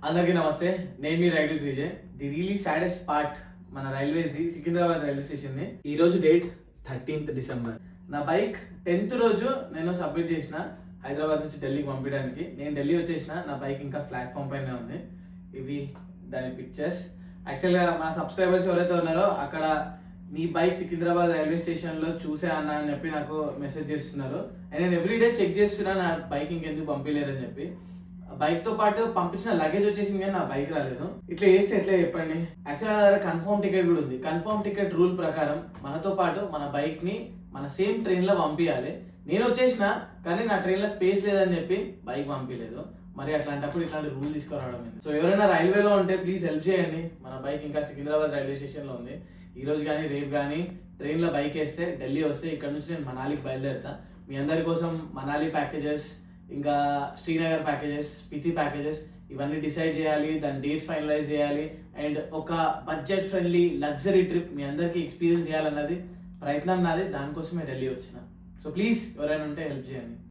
అందరికీ నమస్తే. నేను మీ ride with Vijay. The really saddest part మన రైల్వేస్ది సికింద్రాబాద్ రైల్వే స్టేషన్ది. ఈ రోజు డేట్ 13th డిసెంబర్. నా బైక్ 10th రోజు నేను సబ్మిట్ చేసిన హైదరాబాద్ నుంచి ఢిల్లీకి పంపించడానికి. నేను ఢిల్లీ వచ్చేసిన, నా బైక్ ఇంకా ప్లాట్ఫామ్ పైన ఉంది. ఇవి దాని పిక్చర్స్. యాక్చువల్గా మా సబ్స్క్రైబర్స్ ఎవరైతే ఉన్నారో అక్కడ మీ బైక్ సికింద్రాబాద్ రైల్వే స్టేషన్లో చూసే అన్న అని చెప్పి నాకు మెసేజ్ చేస్తున్నారు. అండ్ నేను ఎవ్రీడే చెక్ చేస్తున్నా నా బైక్ ఇంకెందుకు పంపించలేరని చెప్పి. బైక్ తో పాటు పంపించిన లగేజ్ వచ్చేసింది కానీ నా బైక్ రాలేదు. ఇట్లా చేస్తే ఎట్లా చెప్పండి. యాక్చువల్గా నా దగ్గర కన్ఫర్మ్ టికెట్ కూడా ఉంది. కన్ఫర్మ్ టికెట్ రూల్ ప్రకారం మనతో పాటు మన బైక్ ని మన సేమ్ ట్రైన్ లో పంపించాలి. నేను వచ్చేసిన కానీ నా ట్రైన్ లో స్పేస్ లేదని చెప్పి బైక్ పంపించలేదు. మరి అట్లాంటప్పుడు ఇట్లాంటి రూల్ తీసుకురావడం. సో ఎవరైనా రైల్వేలో ఉంటే ప్లీజ్ హెల్ప్ చేయండి. మన బైక్ ఇంకా సికింద్రాబాద్ రైల్వే స్టేషన్ లో ఉంది. ఈ రోజు కానీ రేపు కానీ ట్రైన్ లో బైక్ వేస్తే ఢిల్లీ వస్తే ఇక్కడ నుంచి నేను మనాలికి బయలుదేరుతా. మీ అందరి కోసం మనాలి ప్యాకేజెస్, ఇంకా శ్రీనగర్ ప్యాకేజెస్, స్పితి ప్యాకేజెస్ ఇవన్నీ డిసైడ్ చేయాలి. దాని డేట్స్ ఫైనలైజ్ చేయాలి. అండ్ ఒక బడ్జెట్ ఫ్రెండ్లీ లగ్జరీ ట్రిప్ మీ అందరికీ ఎక్స్పీరియన్స్ చేయాలన్నది ప్రయత్నం నాది. దానికోసమే ఢిల్లీ వచ్చిన. సో ప్లీజ్ ఎవరైనా ఉంటే హెల్ప్ చేయండి.